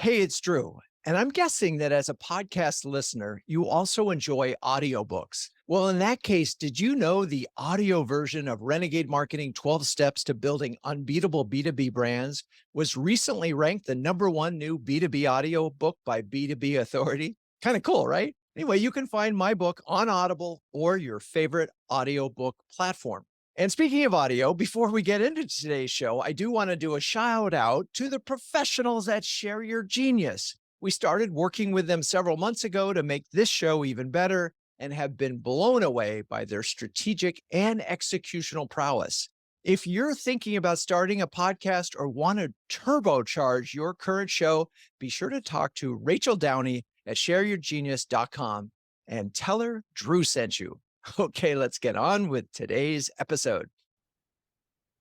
Hey, it's Drew. And I'm guessing that as a podcast listener, you also enjoy audiobooks. Well, in that case, did you know the audio version of Renegade Marketing 12 Steps to Building Unbeatable B2B Brands was recently ranked the number one new B2B audio book by B2B Authority? Kind of cool, right? Anyway, you can find my book on Audible or your favorite audiobook platform. And speaking of audio, before we get into today's show, I do want to do a shout out to the professionals at Share Your Genius. We started working with them several months ago to make this show even better and have been blown away by their strategic and executional prowess. If you're thinking about starting a podcast or want to turbocharge your current show, be sure to talk to Rachel Downey at shareyourgenius.com and tell her Drew sent you. Okay, let's get on with today's episode.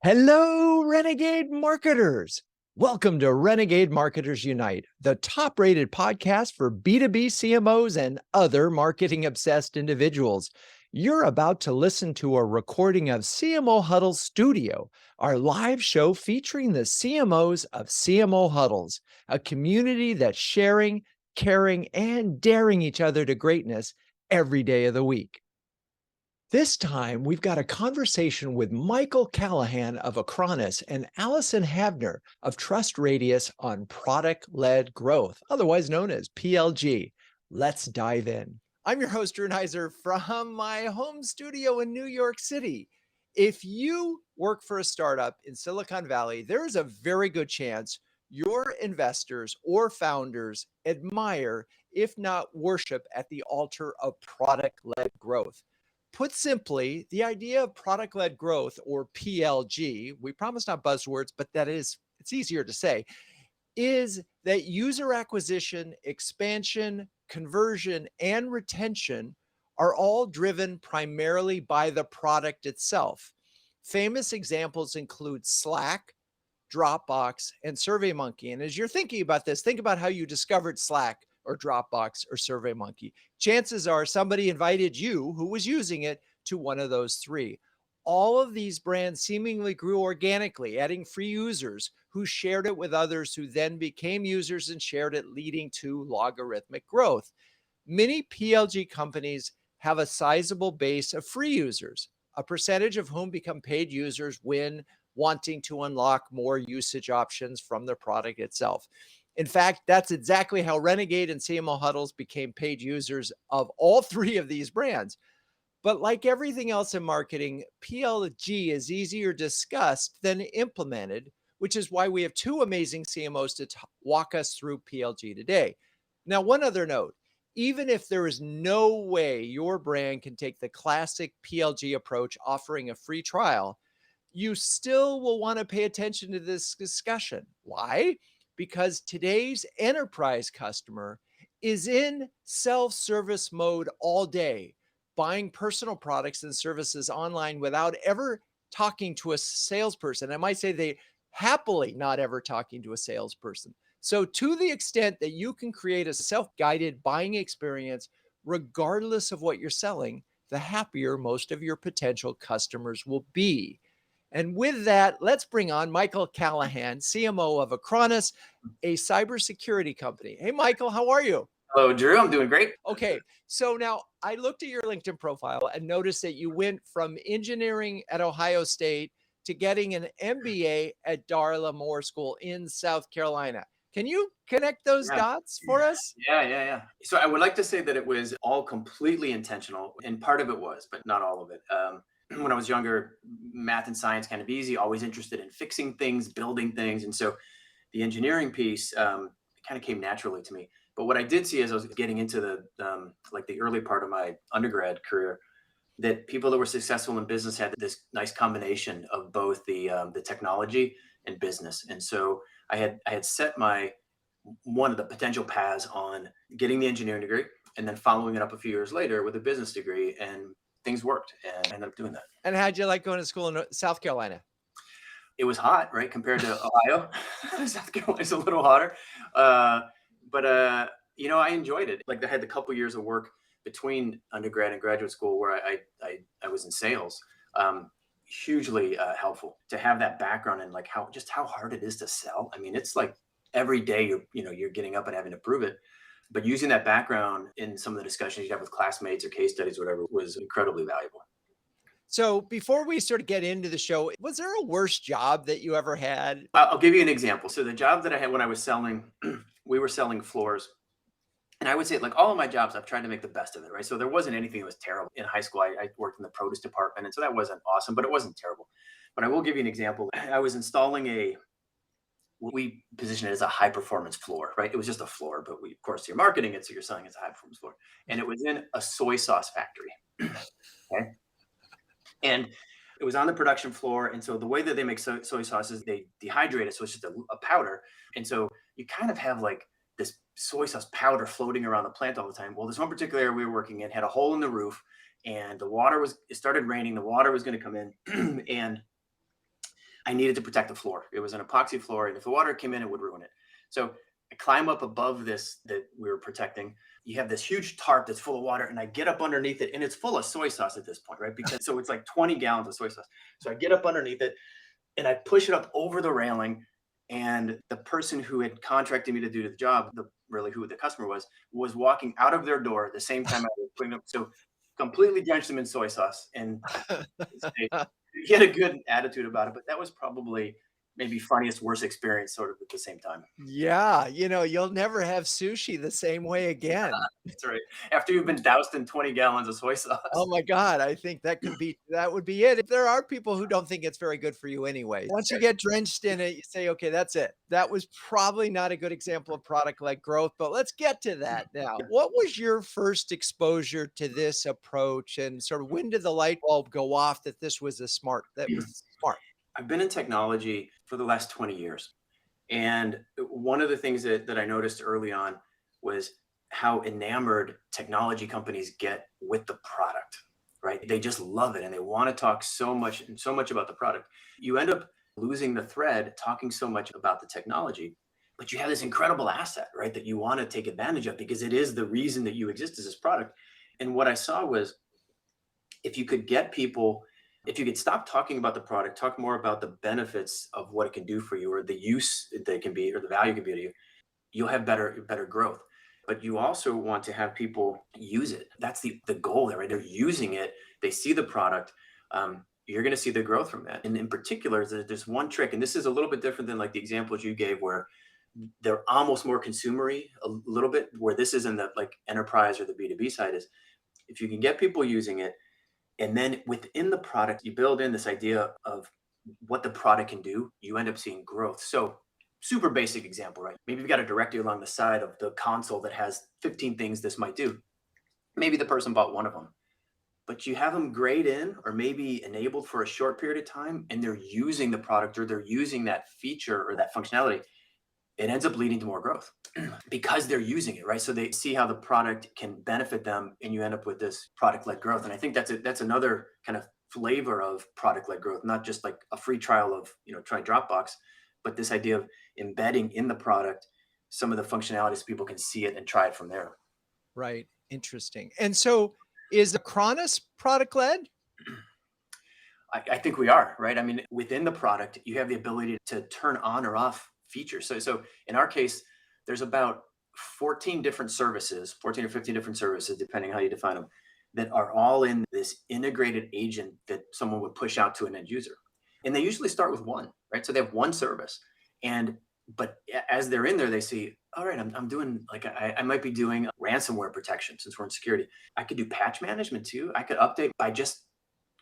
Hello, Renegade marketers. Welcome to Renegade Marketers Unite, the top rated podcast for B2B CMOs and other marketing obsessed individuals. You're about to listen to a recording of CMO Huddles Studio, our live show featuring the CMOs of CMO Huddles, a community that's sharing, caring, and daring each other to greatness every day of the week. This time, we've got a conversation with Michael Callahan of Acronis and Allyson of TrustRadius on product-led growth, otherwise known as PLG. Let's dive in. I'm your host, Drew Neiser, from my home studio in New York City. If you work for a startup in Silicon Valley, there is a very good chance your investors or founders admire, if not worship, at the altar of product-led growth. Put simply, the idea of product-led growth, or PLG, we promise not buzzwords, but it's easier to say, is that user acquisition, expansion, conversion, and retention are all driven primarily by the product itself. Famous examples include Slack, Dropbox, and SurveyMonkey. And as you're thinking about this, think about how you discovered Slack or Dropbox or SurveyMonkey. Chances are somebody invited you who was using it to one of those three. All of these brands seemingly grew organically, adding free users who shared it with others who then became users and shared it, leading to logarithmic growth. Many PLG companies have a sizable base of free users, a percentage of whom become paid users when wanting to unlock more usage options from the product itself. In fact, that's exactly how Renegade and CMO Huddles became paid users of all three of these brands. But like everything else in marketing, PLG is easier discussed than implemented, which is why we have two amazing CMOs to walk us through PLG today. Now, one other note, even if there is no way your brand can take the classic PLG approach offering a free trial, you still will want to pay attention to this discussion. Why? Because today's enterprise customer is in self-service mode all day, buying personal products and services online without ever talking to a salesperson. I might say they happily not ever talking to a salesperson. So to the extent that you can create a self-guided buying experience, regardless of what you're selling, the happier most of your potential customers will be. And with that, let's bring on Michael Callahan, CMO of Acronis, a cybersecurity company. Hey, Michael, how are you? Hello, Drew. I'm doing great. Okay, so now I looked at your LinkedIn profile and noticed that you went from engineering at Ohio State to getting an MBA at Darla Moore School in South Carolina. Can you connect those Yeah. dots for us? Yeah. So I would like to say that it was all completely intentional, and part of it was, but not all of it. When I was younger, math and science kind of easy, always interested in fixing things, building things. And so the engineering piece kind of came naturally to me. But what I did see as I was getting into the early part of my undergrad career, that people that were successful in business had this nice combination of both the technology and business. And so I had set one of the potential paths on getting the engineering degree and then following it up a few years later with a business degree, and things worked, and I ended up doing that. And how'd you like going to school in South Carolina? It was hot, right, compared to Ohio. South Carolina's a little hotter, but I enjoyed it. Like I had a couple years of work between undergrad and graduate school where I was in sales. Hugely helpful to have that background and like how hard it is to sell. I mean, it's like every day you're getting up and having to prove it. But using that background in some of the discussions you have with classmates or case studies, whatever, was incredibly valuable. So before we sort of get into the show, was there a worse job that you ever had? I'll give you an example. So the job that I had when I was selling, we were selling floors. And I would say, like all of my jobs, I've tried to make the best of it, right? So there wasn't anything that was terrible. In high school, I worked in the produce department, and so that wasn't awesome, but it wasn't terrible. But I will give you an example. I was installing we position it as a high performance floor, right? It was just a floor, but of course, you're marketing it, so you're selling it as a high performance floor. And it was in a soy sauce factory. Okay. And it was on the production floor. And so the way that they make soy sauce is they dehydrate it. So it's just a powder. And so you kind of have like this soy sauce powder floating around the plant all the time. Well, this one particular area we were working in had a hole in the roof, and it started raining. The water was going to come in and I needed to protect the floor. It was an epoxy floor. And if the water came in, it would ruin it. So I climb up above this that we were protecting. You have this huge tarp that's full of water, and I get up underneath it, and it's full of soy sauce at this point, right? So it's like 20 gallons of soy sauce. So I get up underneath it and I push it up over the railing. And the person who had contracted me to do the job, really who the customer was walking out of their door at the same time I was putting up. So completely drenched them in soy sauce. And he had a good attitude about it, but that was probably maybe funniest, worst experience sort of at the same time. Yeah, you'll never have sushi the same way again. That's right. After you've been doused in 20 gallons of soy Oh sauce. my God, I think that would be it. There are people who don't think it's very good for you anyway. Once you get drenched in it, you say, okay, that's it. That was probably not a good example of product-led growth, but let's get to that now. What was your first exposure to this approach, and sort of when did the light bulb go off that that was smart? I've been in technology for the last 20 years. And one of the things that I noticed early on was how enamored technology companies get with the product, right? They just love it and they want to talk so much about the product. You end up losing the thread talking so much about the technology, but you have this incredible asset, right? That you want to take advantage of because it is the reason that you exist as this product. And what I saw was if you could get people, if you could stop talking about the product, talk more about the benefits of what it can do for you or the use that it can be or the value it can be to you, you'll have better growth. But you also want to have people use it. That's the goal there, right? They're using it. They see the product. You're going to see the growth from that. And in particular, there's one trick, and this is a little bit different than like the examples you gave where they're almost more consumery a little bit, where this is in the like enterprise or the B2B side is if you can get people using it, and then within the product, you build in this idea of what the product can do, you end up seeing growth. So super basic example, right? Maybe you've got a directory along the side of the console that has 15 things this might do. Maybe the person bought one of them, but you have them grayed in or maybe enabled for a short period of time and they're using the product or they're using that feature or that functionality. It ends up leading to more growth because they're using it, right? So they see how the product can benefit them and you end up with this product-led growth. And I think that's another kind of flavor of product-led growth, not just like a free trial of, try Dropbox, but this idea of embedding in the product some of the functionalities so people can see it and try it from there. Right. Interesting. And so is Acronis product-led? I think we are, right? I mean, within the product, you have the ability to turn on or off features. So in our case, there's about 14 different services, 14 or 15 different services, depending how you define them, that are all in this integrated agent that someone would push out to an end user. And they usually start with one, right? So they have one service. But as they're in there, they see, all right, I'm doing like, I might be doing ransomware protection since we're in security. I could do patch management too. I could update by just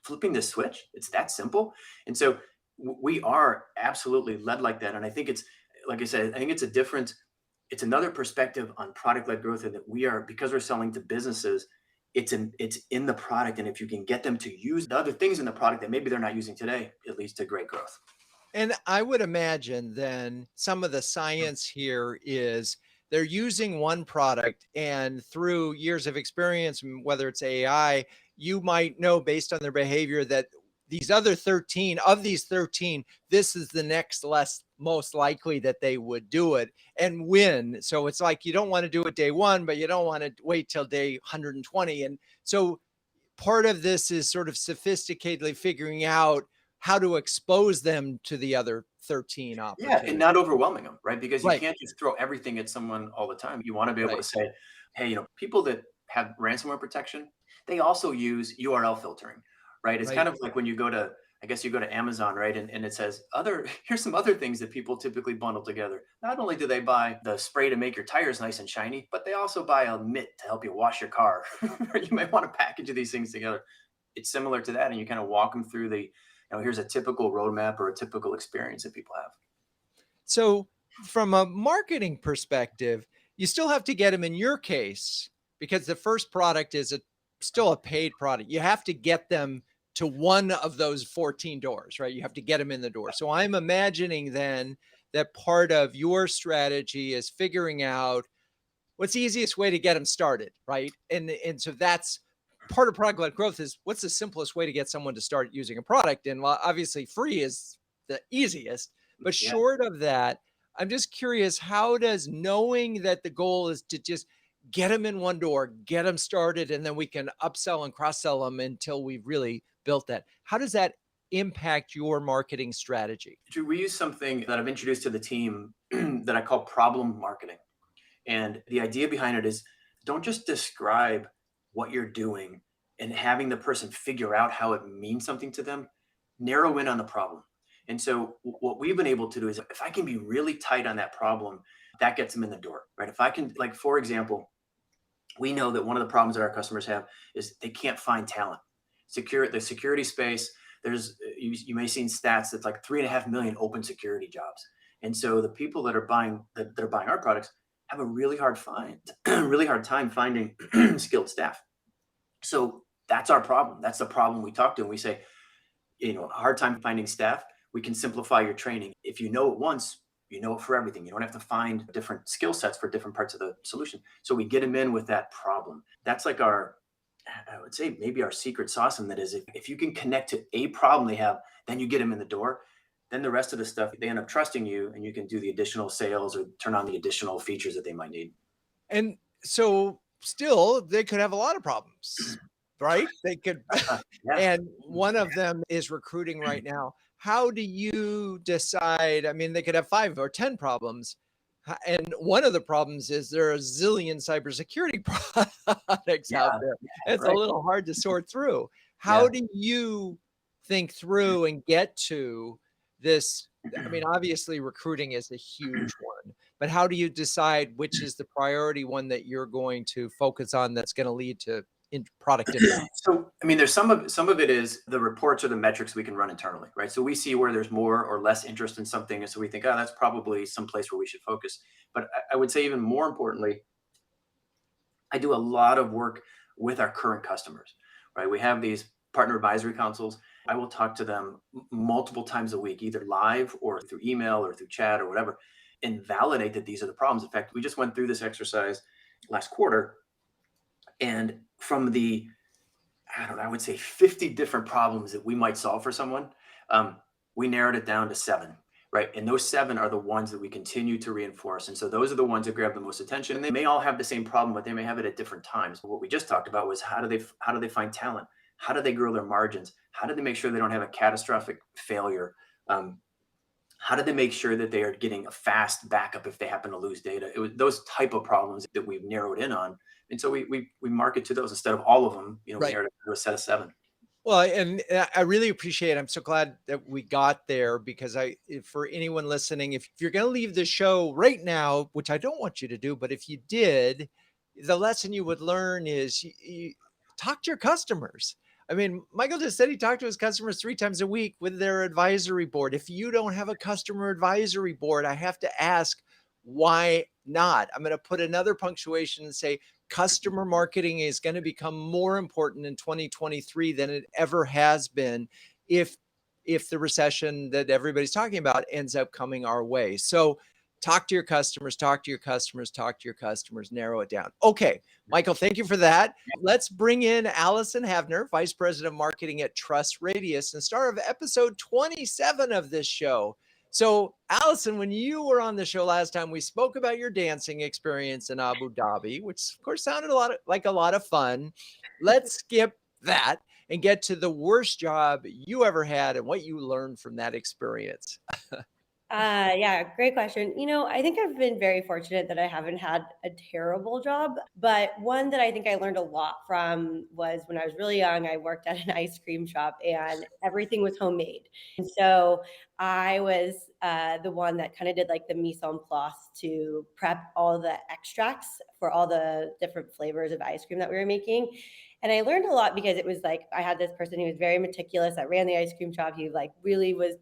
flipping the switch. It's that simple. And so we are absolutely led like that. And I think it's, like I said, I think it's another perspective on product-led growth, and that we are, because we're selling to businesses, it's in the product. And if you can get them to use the other things in the product that maybe they're not using today, it leads to great growth. And I would imagine then some of the science here is they're using one product, and through years of experience, whether it's AI, you might know based on their behavior that these other 13 of these 13, this is the next most likely that they would do it and win. So it's like, you don't want to do it day one, but you don't want to wait till day 120. And so part of this is sort of sophisticatedly figuring out how to expose them to the other 13 Yeah, and opportunities. not overwhelming them, right? Because you Right, can't just throw everything at someone all the time. You want to be able to right, say, hey, people that have ransomware protection, they also use URL filtering, right? It's right. kind of like when you go to, I guess you go to Amazon, right? And it says here's some other things that people typically bundle together. Not only do they buy the spray to make your tires nice and shiny, but they also buy a mitt to help you wash your car. You might want to package these things together. It's similar to that. And you kind of walk them through here's a typical roadmap or a typical experience that people have. So, from a marketing perspective, you still have to get them in your case because the first product is still a paid product. You have to get them to one of those 14 doors, right? You have to get them in the door. So, I'm imagining then that part of your strategy is figuring out what's the easiest way to get them started, right? And so that's part of product led growth is what's the simplest way to get someone to start using a product? And while obviously free is the easiest, but Yeah. short of that, I'm just curious, how does knowing that the goal is to just get them in one door, get them started, and then we can upsell and cross sell them until we've really built that? How does that impact your marketing strategy? Drew, we use something that I've introduced to the team that I call problem marketing. And the idea behind it is don't just describe what you're doing and having the person figure out how it means something to them, narrow in on the problem. And so what we've been able to do is if I can be really tight on that problem, that gets them in the door, right? If I can, like, for example, we know that one of the problems that our customers have is they can't find talent. The security space, you may have seen stats that's like 3.5 million open security jobs. And so the people that are buying our products have a really really hard time finding skilled staff. So that's our problem. That's the problem we talk to. And we say, a hard time finding staff. We can simplify your training. If you know it once, you know it for everything. You don't have to find different skill sets for different parts of the solution. So we get them in with that problem. That's like I would say maybe our secret sauce in that is if you can connect to a problem they have, then you get them in the door. Then the rest of the stuff, they end up trusting you and you can do the additional sales or turn on the additional features that they might need. And so still they could have a lot of problems, right? They could Yeah. and one of them is recruiting right now. How do you decide? I mean, they could have 5 or 10 problems. And one of the problems is there are a zillion cybersecurity products out Yeah. there. It's a Right. little hard to sort through. How Yeah. do you think through and get to this? I mean, obviously, recruiting is a huge one, but how do you decide which is the priority one that you're going to focus on that's going to lead to product impact? So, I mean, there's some of it is the reports or the metrics we can run internally, right? So we see where there's more or less interest in something, and so we think, oh, that's probably some place where we should focus. But I would say even more importantly, I do a lot of work with our current customers, right? We have these partner advisory councils. I will talk to them multiple times a week, either live or through email or through chat or whatever, and validate that these are the problems. In fact, we just went through this exercise last quarter, and from the I don't know, I would say 50 different problems that we might solve for someone. Um, we narrowed it down to 7, right? And those 7 are the ones that we continue to reinforce. And so those are the ones that grab the most attention. And they may all have the same problem, but they may have it at different times. But what we just talked about was how do they find talent? How do they grow their margins? How do they make sure they don't have a catastrophic failure? Um, how do they make sure that they are getting a fast backup if they happen to lose data? It was those type of problems that we've narrowed in on, and so we market to those instead of all of them. We Right. narrowed it to a set of 7. Well, and I really appreciate it. I'm so glad that we got there because for anyone listening, if you're going to leave the show right now, which I don't want you to do, but if you did, the lesson you would learn is you talk to your customers. I mean, Michael just said he talked to his customers 3 times a week with their advisory board. If you don't have a customer advisory board, I have to ask, why not? I'm going to put another punctuation and say, customer marketing is going to become more important in 2023 than it ever has been if the recession that everybody's talking about ends up coming our way. So talk to your customers, talk to your customers, talk to your customers, narrow it down. Okay, Michael, thank you for that. Let's bring in Allyson Havner, Vice President of Marketing at TrustRadius and star of episode 27 of this show. So, Allyson, when you were on the show last time, we spoke about your dancing experience in Abu Dhabi, which of course sounded like a lot of fun. Let's skip that and get to the worst job you ever had and what you learned from that experience. Yeah, great question. I think I've been very fortunate that I haven't had a terrible job, but one that I think I learned a lot from was when I was really young, I worked at an ice cream shop and everything was homemade. And so I was the one that kind of did like the mise en place to prep all the extracts for all the different flavors of ice cream that we were making. And I learned a lot because it was like I had this person who was very meticulous that ran the ice cream shop. He like really was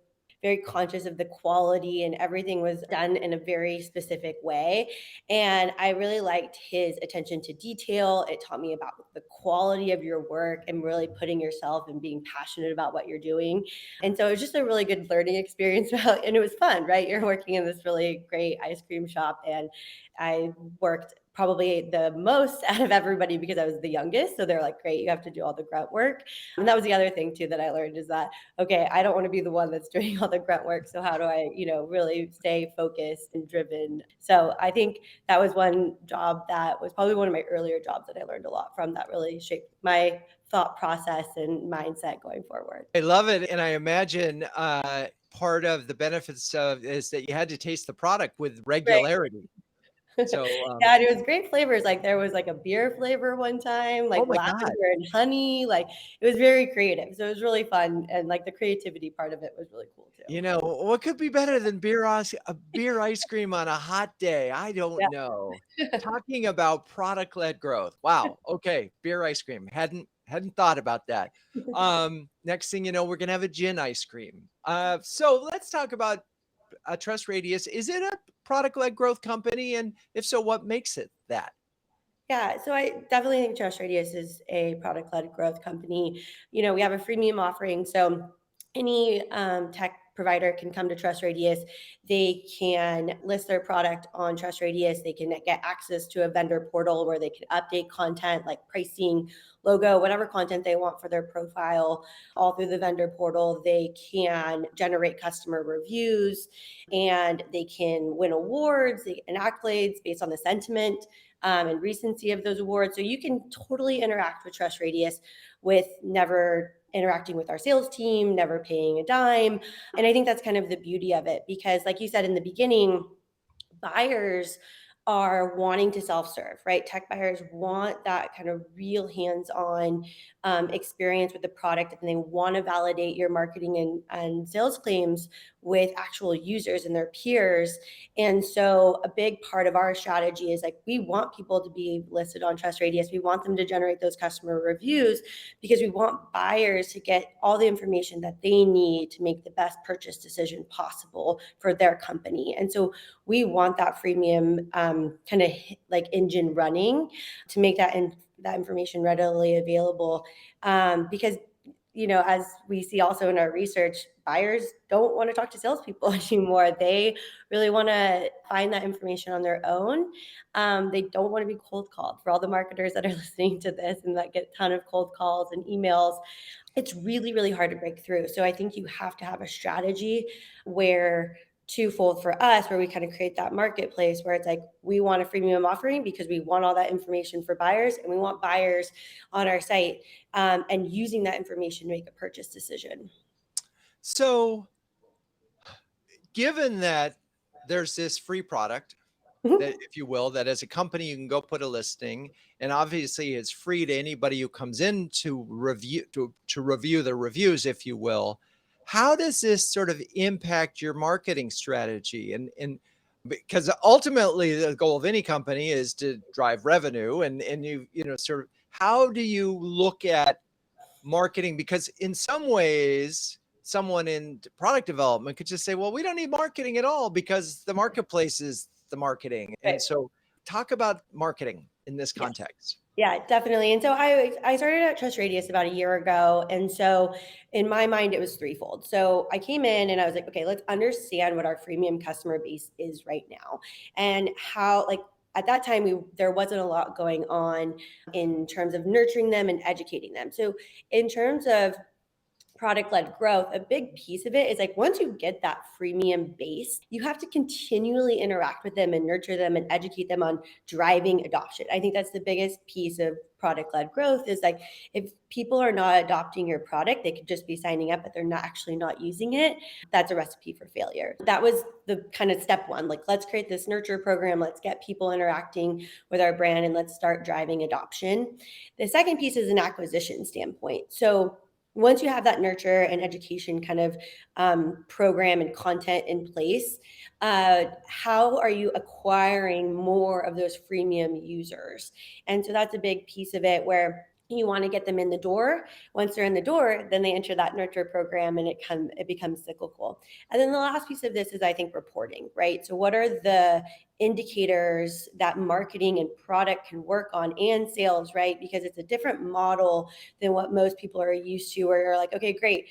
very conscious of the quality and everything was done in a very specific way. And I really liked his attention to detail. It taught me about the quality of your work and really putting yourself and being passionate about what you're doing. And so it was just a really good learning experience and it was fun, right? You're working in this really great ice cream shop and I worked probably the most out of everybody because I was the youngest. So they're like, great, you have to do all the grunt work. And that was the other thing too that I learned is that okay, I don't want to be the one that's doing all the grunt work. So how do I, really stay focused and driven? So I think that was one job that was probably one of my earlier jobs that I learned a lot from that really shaped my thought process and mindset going forward. I love it, and I imagine, part of the benefits of is that you had to taste the product with Right. regularity. So, Yeah, and it was great flavors. Like there was like a beer flavor one time, oh like my god. lavender and honey. Like it was very creative. So it was really fun. And like the creativity part of it was really cool too. What could be better than beer ice cream on a hot day? I don't know. Yeah. Talking about product-led growth. Wow, okay, beer ice cream. Hadn't thought about that. Next thing you know, we're gonna have a gin ice cream. So let's talk about TrustRadius. Is it a product-led growth company? And if so, what makes it that? Yeah, so I definitely think TrustRadius is a product-led growth company. We have a freemium offering, so any tech provider can come to TrustRadius. They can list their product on TrustRadius. They can get access to a vendor portal where they can update content like pricing, logo, whatever content they want for their profile, all through the vendor portal. They can generate customer reviews, and they can win awards and accolades based on the sentiment and recency of those awards. So you can totally interact with TrustRadius with never interacting with our sales team, never paying a dime. And I think that's kind of the beauty of it because, like you said in the beginning, buyers are wanting to self-serve, right? Tech buyers want that kind of real hands-on experience with the product, and they want to validate your marketing and sales claims with actual users and their peers. And so a big part of our strategy is like we want people to be listed on TrustRadius. We want them to generate those customer reviews because we want buyers to get all the information that they need to make the best purchase decision possible for their company. And so we want that freemium kind of like engine running to make that information readily available because as we see also in our research, buyers don't want to talk to salespeople anymore. They really want to find that information on their own. They don't want to be cold called. For all the marketers that are listening to this and that get a ton of cold calls and emails, it's really, really hard to break through. So I think you have to have a strategy where twofold for us, where we kind of create that marketplace where it's like we want a freemium offering because we want all that information for buyers and we want buyers on our site and using that information to make a purchase decision. So, given that there's this free product that, if you will, that as a company you can go put a listing, and obviously it's free to anybody who comes in to review the reviews, if you will. How does this sort of impact your marketing strategy? And because ultimately the goal of any company is to drive revenue, and sort of how do you look at marketing? Because in some ways, someone in product development could just say, well, we don't need marketing at all because the marketplace is the marketing. And Right. so talk about marketing in this Yeah. context. Yeah, definitely. And so I started at TrustRadius about a year ago. And so in my mind, it was threefold. So I came in and I was like, okay, let's understand what our freemium customer base is right now and how like at that time there wasn't a lot going on in terms of nurturing them and educating them. So in terms of product-led growth, a big piece of it is like once you get that freemium base, you have to continually interact with them and nurture them and educate them on driving adoption. I think that's the biggest piece of product-led growth is like if people are not adopting your product, they could just be signing up, but they're not actually not using it. That's a recipe for failure. That was the kind of step one. Like, let's create this nurture program. Let's get people interacting with our brand and let's start driving adoption. The second piece is an acquisition standpoint. So once you have that nurture and education kind of program and content in place, how are you acquiring more of those freemium users? And so that's a big piece of it where you want to get them in the door. Once they're in the door, then they enter that nurture program and it becomes cyclical. And then the last piece of this is, I think, reporting, right? So what are the indicators that marketing and product can work on and sales, right? Because it's a different model than what most people are used to, where you're like, okay, great.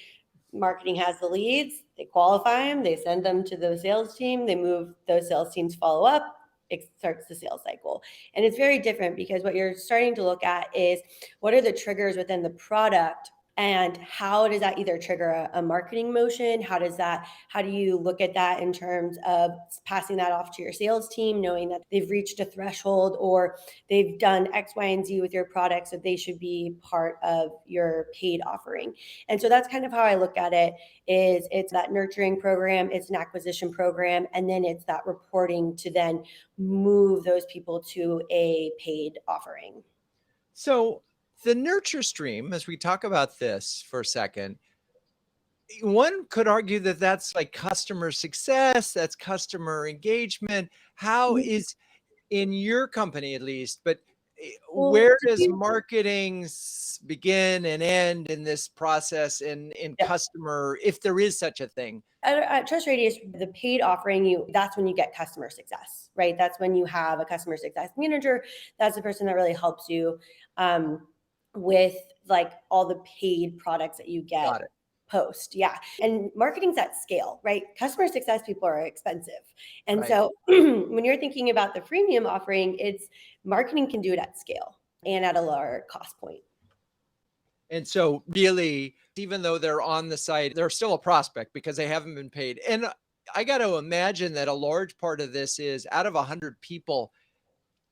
Marketing has the leads, they qualify them, they send them to the sales team, they move, those sales teams follow up, it starts the sales cycle. And it's very different because what you're starting to look at is what are the triggers within the product and how does that either trigger a marketing motion? How do you look at that in terms of passing that off to your sales team, knowing that they've reached a threshold or they've done X, Y, and Z with your product, so they should be part of your paid offering. And so that's kind of how I look at it, is it's that nurturing program, it's an acquisition program, and then it's that reporting to then move those people to a paid offering. So the nurture stream, as we talk about this for a second, one could argue that that's like customer success, that's customer engagement. How is in your company at least, but Well, where does marketing begin and end in this process in yeah. customer, if there is such a thing? At TrustRadius, the paid offering, that's when you get customer success, right? That's when you have a customer success manager. That's the person that really helps you with like all the paid products that you get Got it. post. Yeah. And marketing's at scale, right? Customer success people are expensive. And Right. so when you're thinking about the freemium offering, it's marketing can do it at scale and at a lower cost point. And so really, even though they're on the site, they're still a prospect because they haven't been paid. And I got to imagine that a large part of this is out of 100 people,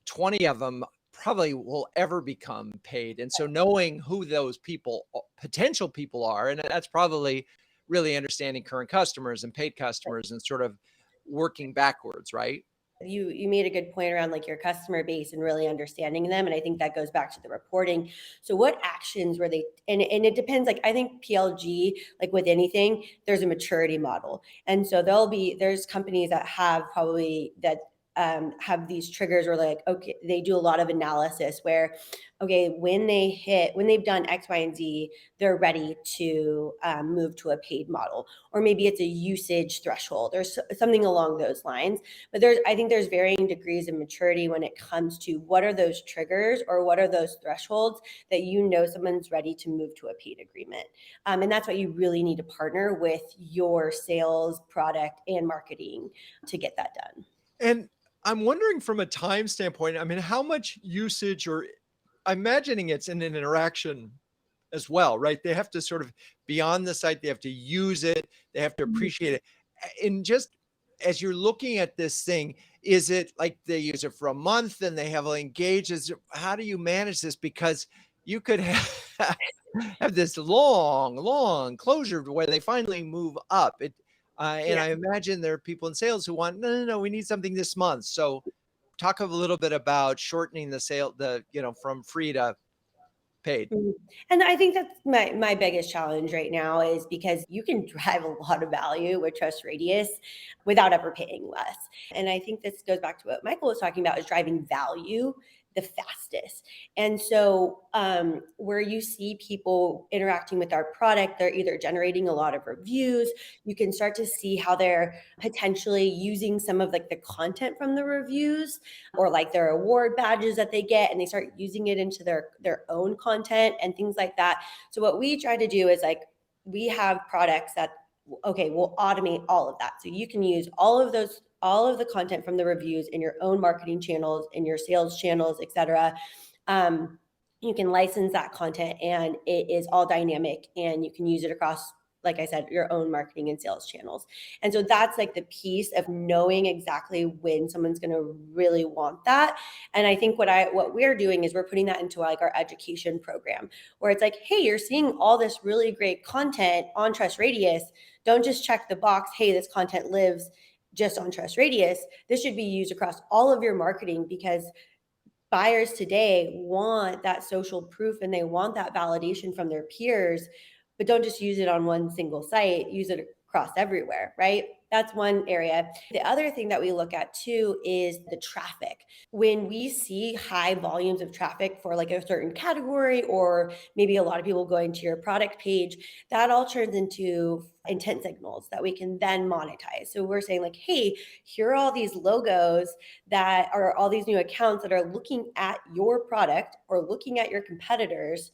20 of them probably will ever become paid. And so knowing who those people, potential people are, and that's probably really understanding current customers and paid customers and sort of working backwards, right? You made a good point around like your customer base and really understanding them, and I think that goes back to the reporting. So what actions were they, and it depends, like I think PLG, like with anything, there's a maturity model, and so there's companies that have probably that have these triggers where like, okay, they do a lot of analysis where, okay, when they've done X, Y, and Z, they're ready to move to a paid model, or maybe it's a usage threshold or something along those lines. But I think there's varying degrees of maturity when it comes to what are those triggers or what are those thresholds that someone's ready to move to a paid agreement. And that's why you really need to partner with your sales, product, and marketing to get that done. And I'm wondering from a time standpoint, I mean, how much usage, or I'm imagining it's in an interaction as well, right? They have to sort of be on the site, they have to use it, they have to appreciate it. And just as you're looking at this thing, is it like they use it for a month and they heavily engage? How do you manage this? Because you could have this long closure where they finally move up. And I imagine there are people in sales who want, no, we need something this month. So talk a little bit about shortening from free to paid. And I think that's my biggest challenge right now, is because you can drive a lot of value with TrustRadius without ever paying less. And I think this goes back to what Michael was talking about, is driving value the fastest. And so where you see people interacting with our product, they're either generating a lot of reviews. You can start to see how they're potentially using some of like the content from the reviews, or like their award badges that they get, and they start using it into their own content and things like that. So what we try to do is like, we have products that, okay, we'll automate all of that. So you can use all of the content from the reviews in your own marketing channels, in your sales channels, et cetera. you can license that content and it is all dynamic and you can use it across, like I said, your own marketing and sales channels. And so that's like the piece of knowing exactly when someone's going to really want that. And I think what we're doing is we're putting that into like our education program, where it's like, hey, you're seeing all this really great content on TrustRadius. Don't just check the box, hey, this content lives just on TrustRadius. This should be used across all of your marketing, because buyers today want that social proof and they want that validation from their peers, but don't just use it on one single site, use it across everywhere, right? That's one area. The other thing that we look at too is the traffic. When we see high volumes of traffic for like a certain category, or maybe a lot of people going to your product page, that all turns into intent signals that we can then monetize. So we're saying like, hey, here are all these logos that are all these new accounts that are looking at your product or looking at your competitors.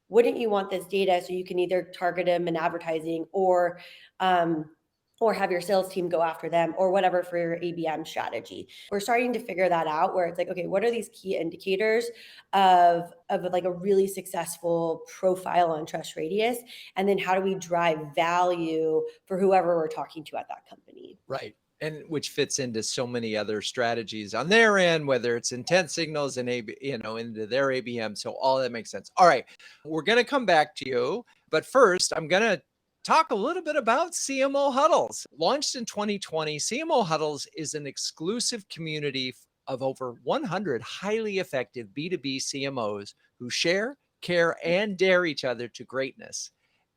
Wouldn't you want this data so you can either target them in advertising, or have your sales team go after them, or whatever for your ABM strategy? We're starting to figure that out, where it's like, okay, what are these key indicators of like a really successful profile on TrustRadius? And then how do we drive value for whoever we're talking to at that company? Right. And which fits into so many other strategies on their end, whether it's intent signals and into their ABM. So all that makes sense. All right. We're going to come back to you. But first, I'm going to talk a little bit about CMO Huddles. Launched in 2020, CMO Huddles is an exclusive community of over 100 highly effective B2B CMOs who share, care, and dare each other to greatness.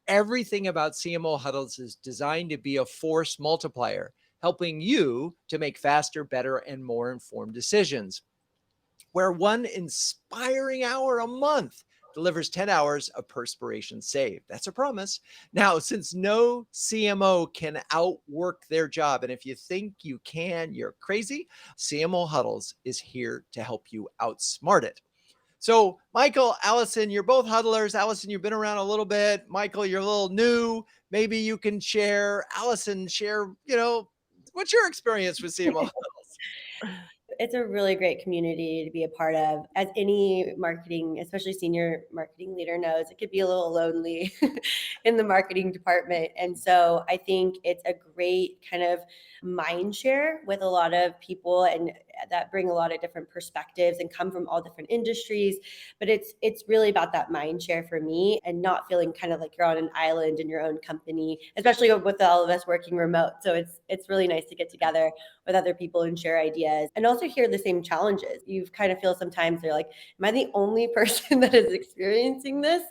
Everything about CMO Huddles is designed to be a force multiplier, helping you to make faster, better, and more informed decisions. Where one inspiring hour a month delivers 10 hours of perspiration saved. That's a promise. Now, since no CMO can outwork their job, and if you think you can, you're crazy, CMO Huddles is here to help you outsmart it. So Michael, Allyson, you're both huddlers. Allyson, you've been around a little bit. Michael, you're a little new. Maybe you can share, Allyson, what's your experience with CMO huddles? It's a really great community to be a part of. As any marketing, especially senior marketing leader knows, it could be a little lonely in the marketing department. And so I think it's a great kind of mind share with a lot of people, and that bring a lot of different perspectives and come from all different industries. But it's really about that mind share for me, and not feeling kind of like you're on an island in your own company, especially with all of us working remote. So it's really nice to get together with other people and share ideas, and also hear the same challenges. You kind of feel sometimes they're like, am I the only person that is experiencing this?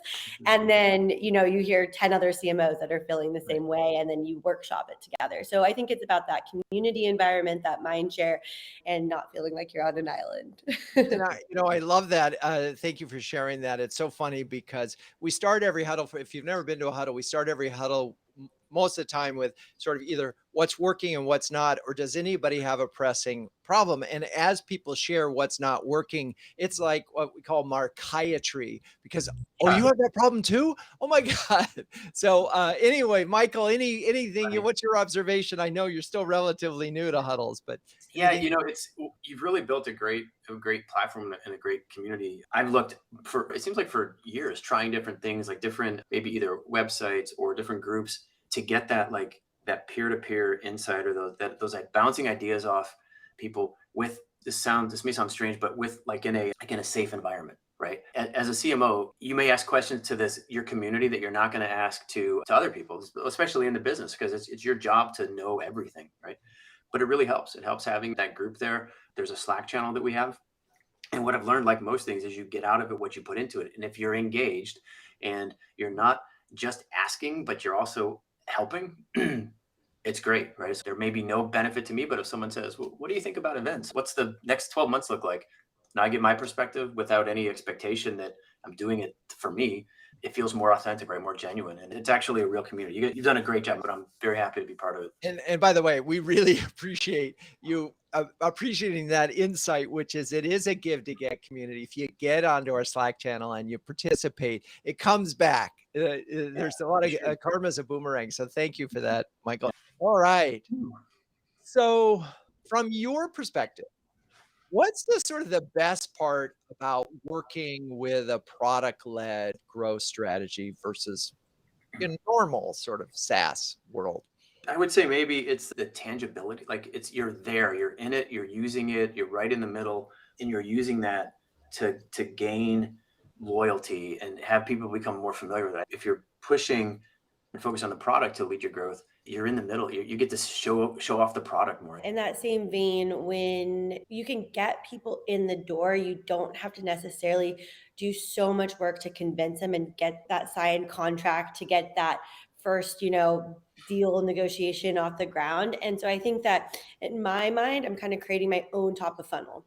And then, you hear 10 other CMOs that are feeling the same way, and then you workshop it together. So I think it's about that community environment, that mind share, and not feeling like you're on an island. And I love that. Thank you for sharing that. It's so funny because we start every huddle. If you've never been to a huddle, we start every huddle most of the time with sort of either what's working and what's not, or does anybody have a pressing problem? And as people share what's not working, it's like what we call marchiatry, because, oh, you have that problem too? Oh my God. So anyway, Michael, anything, what's your observation? I know you're still relatively new to huddles, but yeah, you've really built a great platform and a great community. I've looked it seems like for years, trying different things, like different, maybe either websites or different groups, to get that peer-to-peer insight, or those like bouncing ideas off people with this may sound strange, but with like in a safe environment, right? As a CMO, you may ask questions to your community that you're not going to ask to other people, especially in the business, because it's your job to know everything, right? But it really helps. It helps having that group there. There's a Slack channel that we have. And what I've learned, like most things, is you get out of it what you put into it. And if you're engaged and you're not just asking, but you're also helping, it's great, right? So there may be no benefit to me, but if someone says, well, what do you think about events? What's the next 12 months look like? And I give my perspective without any expectation that I'm doing it for me. It feels more authentic, right? More genuine. And it's actually a real community. You've done a great job, but I'm very happy to be part of it. And by the way, we really appreciate you appreciating that insight, which is it is a give to get community. If you get onto our Slack channel and you participate, it comes back. There's a lot of karma's a boomerang. So thank you for that, Michael. All right. So from your perspective, What's the sort of the best part about working with a product-led growth strategy versus a normal sort of SaaS world? I would say maybe it's the tangibility. Like it's you're there, you're in it, you're using it, you're right in the middle, and you're using that to gain loyalty and have people become more familiar with that. If you're pushing and focus on the product to lead your growth, you're in the middle. You get to show off the product more. In that same vein, when you can get people in the door, you don't have to necessarily do so much work to convince them and get that signed contract to get that first, deal negotiation off the ground. And so I think that in my mind, I'm kind of creating my own top of funnel.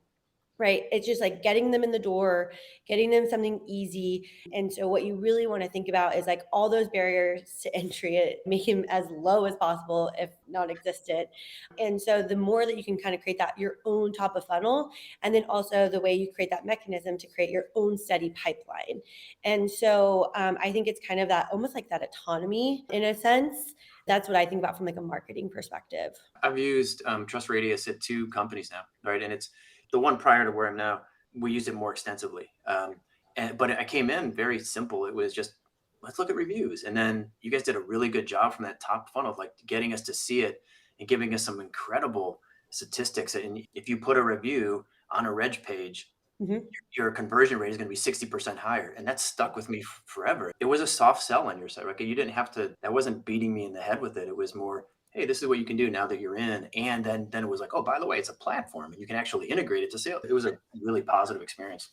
Right. It's just like getting them in the door, getting them something easy. And so what you really want to think about is like all those barriers to entry, make them as low as possible, if non-existent. And so the more that you can kind of create that your own top of funnel, and then also the way you create that mechanism to create your own steady pipeline. And so I think it's kind of that almost like that autonomy in a sense. That's what I think about from like a marketing perspective. I've used TrustRadius at 2 companies now, right? And it's the one prior to where I'm now. We used it more extensively, but I came in very simple. It was just let's look at reviews, and then you guys did a really good job from that top funnel of like getting us to see it and giving us some incredible statistics. And if you put a review on a reg page, Mhm. your conversion rate is going to be 60% higher. And that stuck with me forever. It was a soft sell on your side, right? You didn't have to, that wasn't beating me in the head with it. It was more, hey, this is what you can do now that you're in. And then it was like, oh, by the way, it's a platform and you can actually integrate it to sales. It was a really positive experience.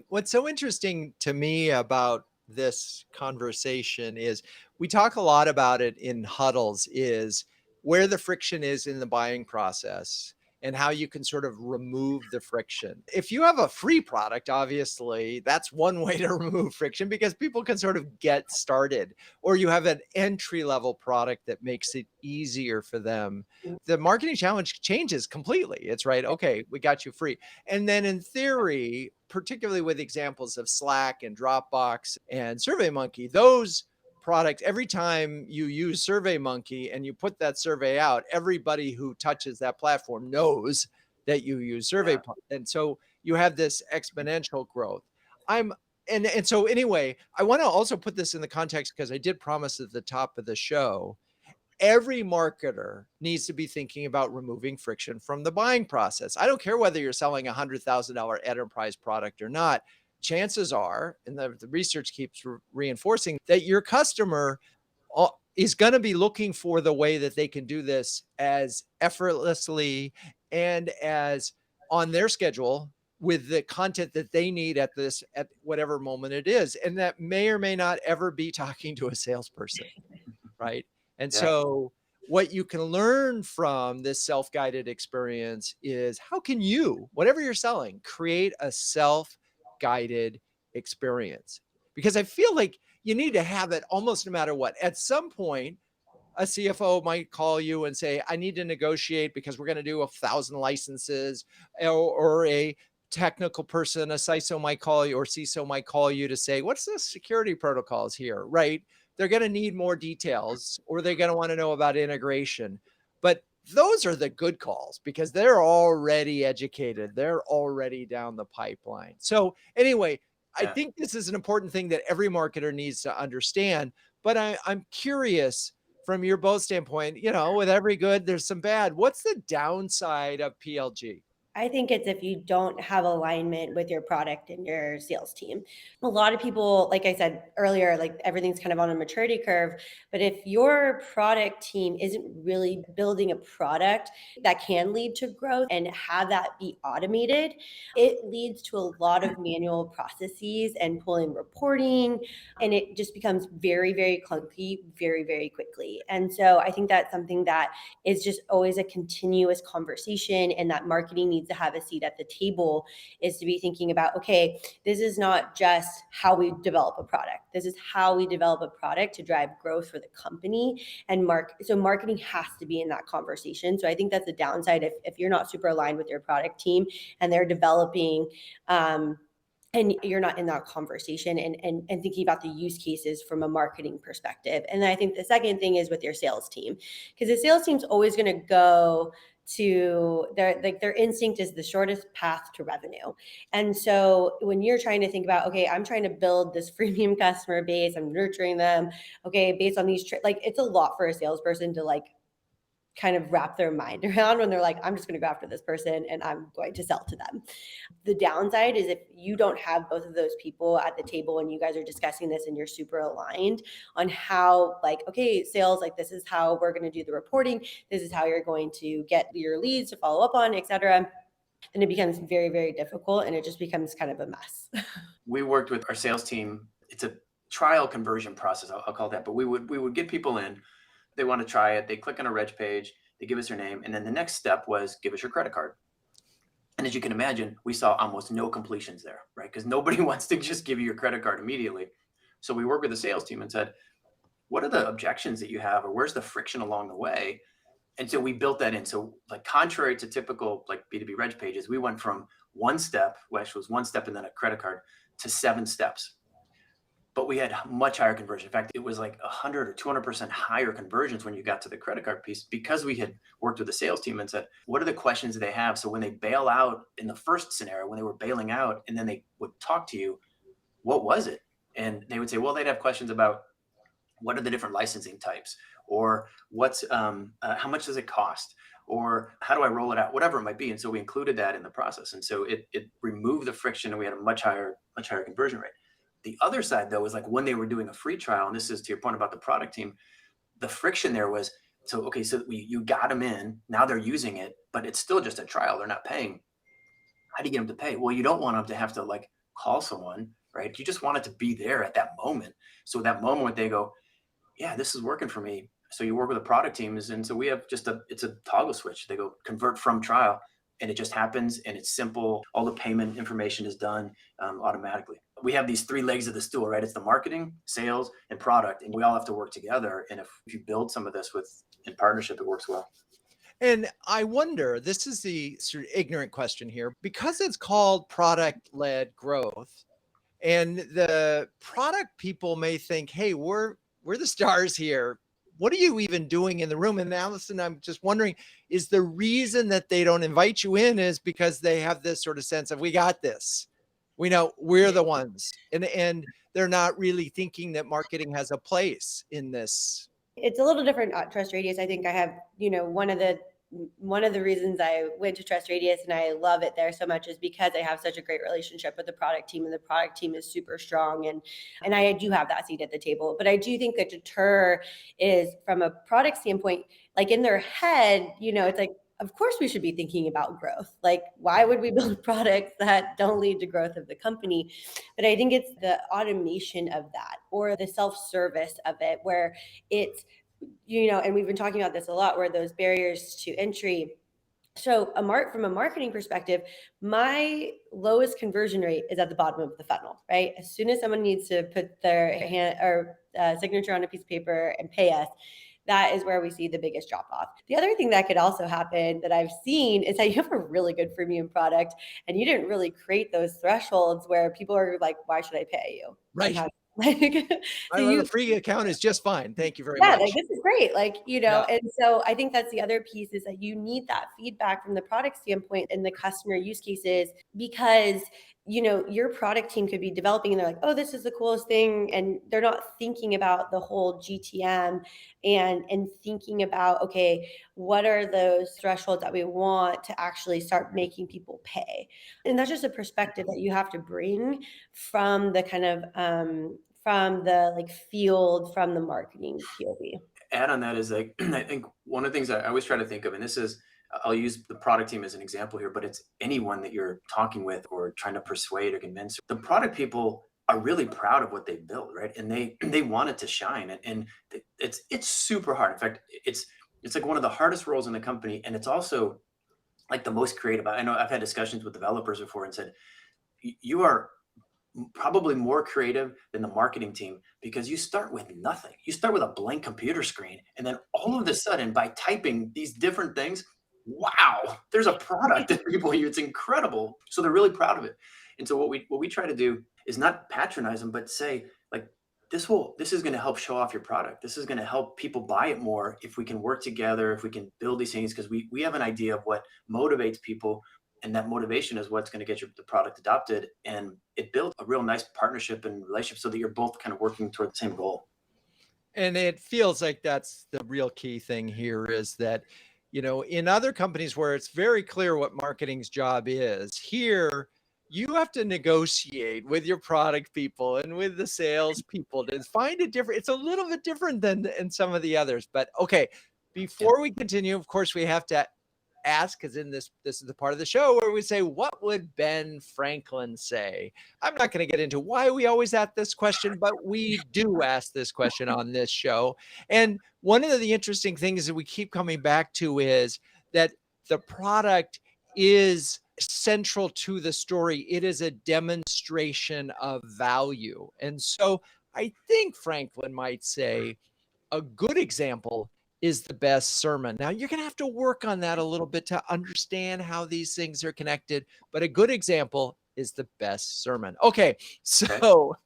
What's so interesting to me about this conversation is we talk a lot about it in huddles is where the friction is in the buying process and how you can sort of remove the friction. If you have a free product, obviously, that's one way to remove friction because people can sort of get started, or you have an entry level product that makes it easier for them. The marketing challenge changes completely. It's right. Okay, we got you free. And then in theory, particularly with examples of Slack and Dropbox and SurveyMonkey, those products, every time you use SurveyMonkey and you put that survey out, everybody who touches that platform knows that you use Yeah. And so you have this exponential growth. I'm and so anyway, I want to also put this in the context because I did promise at the top of the show every marketer needs to be thinking about removing friction from the buying process. I don't care whether you're selling a $100,000 enterprise product or not. Chances are, and the research keeps reinforcing that your customer is going to be looking for the way that they can do this as effortlessly and as on their schedule with the content that they need at whatever moment it is. And that may or may not ever be talking to a salesperson, right? And Yeah. so what you can learn from this self-guided experience is how can you, whatever you're selling, create a self-guided experience? Because I feel like you need to have it almost no matter what. At some point, a CFO might call you and say, I need to negotiate because we're going to do 1,000 licenses, or a technical person, a CISO might call you or CISO might call you to say, what's the security protocols here, right? They're going to need more details or they're going to want to know about integration. But those are the good calls because they're already educated. They're already down the pipeline. So anyway, I Yeah. think this is an important thing that every marketer needs to understand. But I'm curious from your both standpoint, with every good, there's some bad. What's the downside of PLG? I think it's if you don't have alignment with your product and your sales team. A lot of people, like I said earlier, like everything's kind of on a maturity curve. But if your product team isn't really building a product that can lead to growth and have that be automated, it leads to a lot of manual processes and pulling reporting. And it just becomes very, very clunky, very, very quickly. And so I think that's something that is just always a continuous conversation, and that marketing needs to have a seat at the table, is to be thinking about, okay, this is not just how we develop a product, this is how we develop a product to drive growth for the company. And so marketing has to be in that conversation. So I think that's the downside if you're not super aligned with your product team and they're developing and you're not in that conversation and thinking about the use cases from a marketing perspective. And then I think the second thing is with your sales team, because the sales team's always going to go their instinct is the shortest path to revenue. And so when you're trying to think about, okay, I'm trying to build this freemium customer base, I'm nurturing them, okay, based on these like it's a lot for a salesperson to like kind of wrap their mind around when they're like, I'm just going to go after this person and I'm going to sell to them. The downside is if you don't have both of those people at the table and you guys are discussing this and you're super aligned on how, like, okay, sales, like this is how we're going to do the reporting, this is how you're going to get your leads to follow up on, etc., then it becomes very, very difficult and it just becomes kind of a mess. We worked with our sales team. It's a trial conversion process, I'll call it that. But we would get people in. They want to try it. They click on a reg page. They give us their name. And then the next step was give us your credit card. And as you can imagine, we saw almost no completions there, right? Because nobody wants to just give you your credit card immediately. So we worked with the sales team and said, what are the objections that you have, or where's the friction along the way? And so we built that in. So like contrary to typical like B2B reg pages, we went from one step, which was one step and then a credit card, to 7 steps. But we had much higher conversion. In fact, it was like 100 or 200% higher conversions when you got to the credit card piece, because we had worked with the sales team and said, what are the questions they have? So when they bail out in the first scenario, when they were bailing out and then they would talk to you, what was it? And they would say, well, they'd have questions about what are the different licensing types, or what's how much does it cost, or how do I roll it out, whatever it might be. And so we included that in the process. And so it removed the friction and we had a much higher conversion rate. The other side, though, is like when they were doing a free trial, and this is to your point about the product team, the friction there was, so, okay, so you got them in, now they're using it, but it's still just a trial. They're not paying. How do you get them to pay? Well, you don't want them to have to like call someone, right? You just want it to be there at that moment. So that moment when they go, yeah, this is working for me. So you work with the product teams. And so we have it's a toggle switch. They go convert from trial, and it just happens, and it's simple. All the payment information is done automatically. We have these 3 legs of the stool, right? It's the marketing, sales, and product, and we all have to work together. And if you build some of this in partnership, it works well. And I wonder, this is the sort of ignorant question here, because it's called product-led growth, and the product people may think, hey, we're the stars here. What are you even doing in the room? And Allyson, I'm just wondering, is the reason that they don't invite you in is because they have this sort of sense of, we got this. We know we're the ones. And they're not really thinking that marketing has a place in this. It's a little different at TrustRadius. I think I have, one of the reasons I went to TrustRadius and I love it there so much is because I have such a great relationship with the product team, and the product team is super strong, and I do have that seat at the table. But I do think the deter is from a product standpoint, like in their head, it's like, of course we should be thinking about growth. Like, why would we build products that don't lead to growth of the company? But I think it's the automation of that, or the self-service of it, where it's, and we've been talking about this a lot, where those barriers to entry. So from a marketing perspective, my lowest conversion rate is at the bottom of the funnel, right? As soon as someone needs to put their hand or signature on a piece of paper and pay us, that is where we see the biggest drop off. The other thing that could also happen that I've seen is that you have a really good freemium product and you didn't really create those thresholds where people are like, why should I pay you? Right. So the free account is just fine. Thank you very yeah, much. like this is great. And so I think that's the other piece, is that you need that feedback from the product standpoint and the customer use cases, because your product team could be developing and they're like, oh, this is the coolest thing. And they're not thinking about the whole GTM and thinking about, okay, what are those thresholds that we want to actually start making people pay? And that's just a perspective that you have to bring from the kind of, from the like field, from the marketing POV. Add on that is like, I think one of the things I always try to think of, and this is, I'll use the product team as an example here, but it's anyone that you're talking with or trying to persuade or convince. The product people are really proud of what they built, right? And they want it to shine, and it's super hard. In fact, it's like one of the hardest roles in the company, and it's also like the most creative. I know I've had discussions with developers before and said, you are probably more creative than the marketing team, because you start with nothing. You start with a blank computer screen, and then all of a sudden, by typing these different things, wow, there's a product that people use. It's incredible. So they're really proud of it. And so what we try to do is not patronize them, but say, like, this is going to help show off your product. This is going to help people buy it more if we can work together, if we can build these things, because we have an idea of what motivates people, and that motivation is what's going to get the product adopted. And it built a real nice partnership and relationship so that you're both kind of working toward the same goal. And it feels like that's the real key thing here, is that, in other companies where it's very clear what marketing's job is, here you have to negotiate with your product people and with the sales people to find a different, it's a little bit different than in some of the others. But okay, before we continue, of course, we have to ask, because in this is the part of the show where we say, what would Ben Franklin say? I'm not going to get into why we always ask this question, but we do ask this question on this show. And one of the interesting things that we keep coming back to is that the product is central to the story. It is a demonstration of value. And so I think Franklin might say a good example is the best sermon. Now, you're going to have to work on that a little bit to understand how these things are connected, but a good example is the best sermon. Okay, so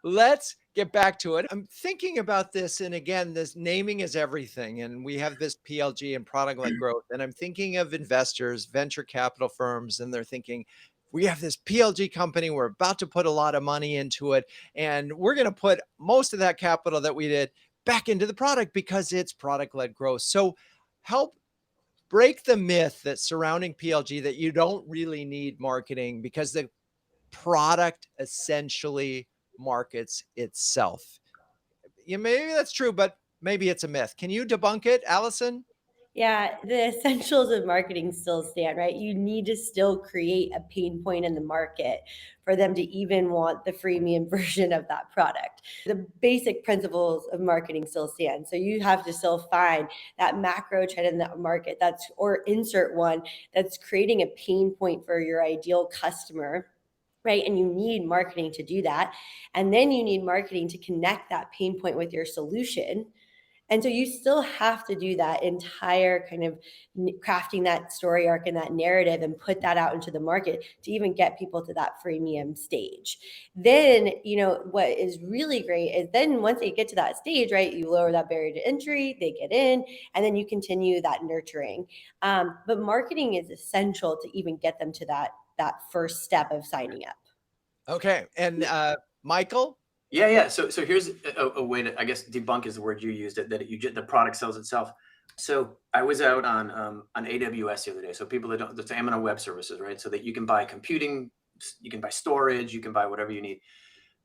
let's get back to it. I'm thinking about this, and again, this naming is everything, and we have this PLG and product-led growth, and I'm thinking of investors, venture capital firms, and they're thinking, we have this PLG company, we're about to put a lot of money into it, and we're going to put most of that capital that we did back into the product because it's product-led growth. So help break the myth that's surrounding PLG that you don't really need marketing because the product essentially markets itself. Maybe that's true, but maybe it's a myth. Can you debunk it, Allyson? Yeah, the essentials of marketing still stand, right? You need to still create a pain point in the market for them to even want the freemium version of that product. The basic principles of marketing still stand. So you have to still find that macro trend in the market or insert one that's creating a pain point for your ideal customer. Right. And you need marketing to do that. And then you need marketing to connect that pain point with your solution. And so you still have to do that entire kind of crafting that story arc and that narrative and put that out into the market to even get people to that freemium stage. Then, what is really great is then once they get to that stage, right, you lower that barrier to entry, they get in, and then you continue that nurturing. But marketing is essential to even get them to that first step of signing up. Okay. And Michael? Yeah. So here's a way to, I guess, debunk is the word you used, that the product sells itself. So I was out on AWS the other day. So people that that's Amazon Web Services, right? So that you can buy computing, you can buy storage, you can buy whatever you need.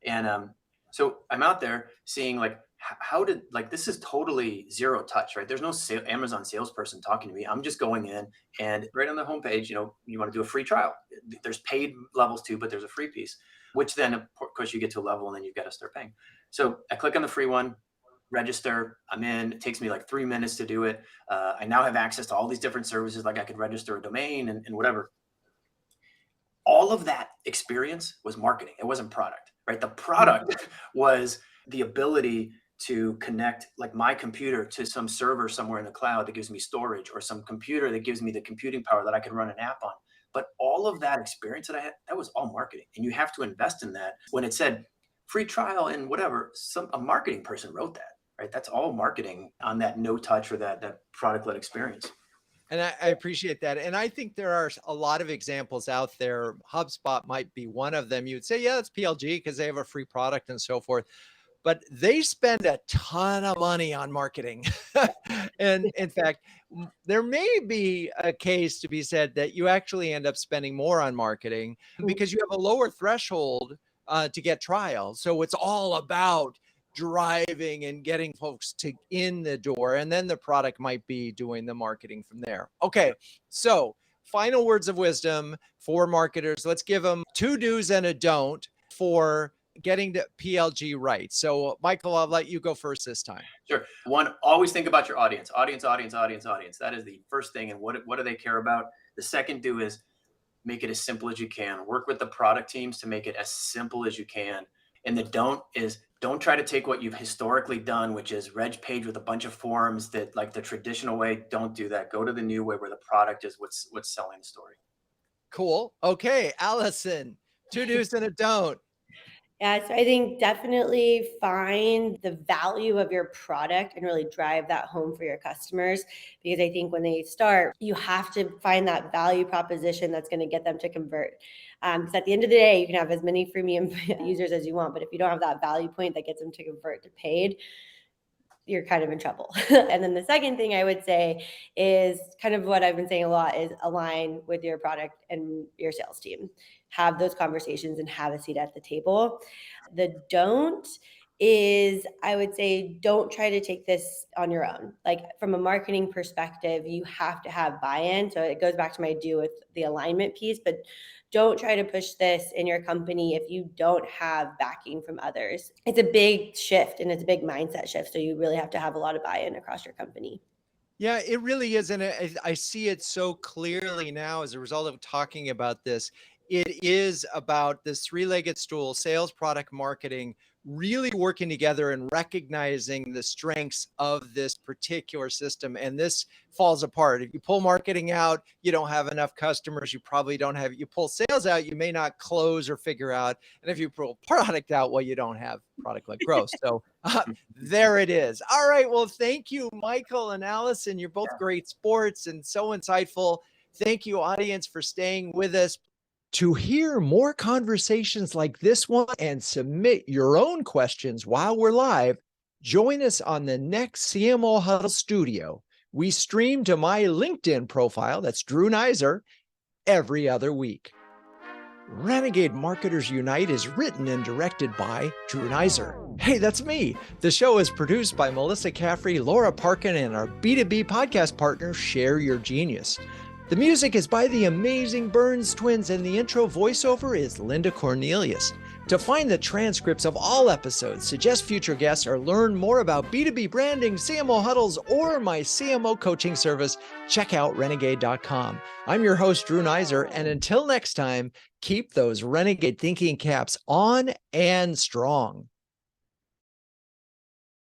And so I'm out there seeing how did this is totally zero touch, right? There's no Amazon salesperson talking to me. I'm just going in, and right on the homepage, you want to do a free trial. There's paid levels too, but there's a free piece, which then of course you get to a level and then you've got to start paying. So I click on the free one, register, I'm in. It takes me 3 minutes to do it. I now have access to all these different services. I could register a domain and whatever. All of that experience was marketing. It wasn't product, right? The product was the ability to connect my computer to some server somewhere in the cloud that gives me storage, or some computer that gives me the computing power that I can run an app on. But all of that experience that I had, that was all marketing. And you have to invest in that. When it said free trial and whatever, a marketing person wrote that, right? That's all marketing on that no touch or that product-led experience. And I appreciate that. And I think there are a lot of examples out there. HubSpot might be one of them. You would say, yeah, it's PLG because they have a free product and so forth. But they spend a ton of money on marketing. And in fact, there may be a case to be said that you actually end up spending more on marketing because you have a lower threshold to get trials. So it's all about driving and getting folks in the door, and then the product might be doing the marketing from there. Okay, so final words of wisdom for marketers. Let's give them 2 do's and a don't for getting to PLG right. So Michael, I'll let you go first this time. Sure. One, always think about your audience. Audience. That is the first thing. And what do they care about? The second do is make it as simple as you can. Work with the product teams to make it as simple as you can. And the don't is, don't try to take what you've historically done, which is reg page with a bunch of forms that the traditional way. Don't do that. Go to the new way where the product is what's selling the story. Cool. Okay, Allyson, 2 do's and a don't. Yeah, so I think definitely find the value of your product and really drive that home for your customers. Because I think when they start, you have to find that value proposition that's going to get them to convert. Because at the end of the day, you can have as many freemium users as you want, but if you don't have that value point that gets them to convert to paid, you're kind of in trouble. And then the second thing I would say is kind of what I've been saying a lot is align with your product and your sales team. Have those conversations and have a seat at the table. The don't is, I would say, don't try to take this on your own. Like from a marketing perspective, you have to have buy-in. So it goes back to my do with the alignment piece, but don't try to push this in your company if you don't have backing from others. It's a big shift and it's a big mindset shift. So you really have to have a lot of buy-in across your company. Yeah, it really is. And I see it so clearly now as a result of talking about this. It is about this three-legged stool, sales, product, marketing, really working together and recognizing the strengths of this particular system. And this falls apart. If you pull marketing out, you don't have enough customers. You probably don't have, you pull sales out, you may not close or figure out. And if you pull product out, well, you don't have product-led growth. So there it is. All right. Well, thank you, Michael and Allyson. You're both great sports and so insightful. Thank you, audience, for staying with us. To hear more conversations like this one and submit your own questions while we're live, join us on the next CMO Huddle Studio. We stream to my LinkedIn profile, that's Drew Neiser, every other week. Renegade Marketers Unite is written and directed by Drew Neiser. Hey, that's me. The show is produced by Melissa Caffrey, Laura Parkin, and our B2B podcast partner, Share Your Genius. The music is by the amazing Burns Twins, and the intro voiceover is Linda Cornelius. To find the transcripts of all episodes, suggest future guests, or learn more about B2B branding, CMO huddles, or my CMO coaching service, check out renegade.com. I'm your host, Drew Neiser, and until next time, keep those Renegade thinking caps on and strong.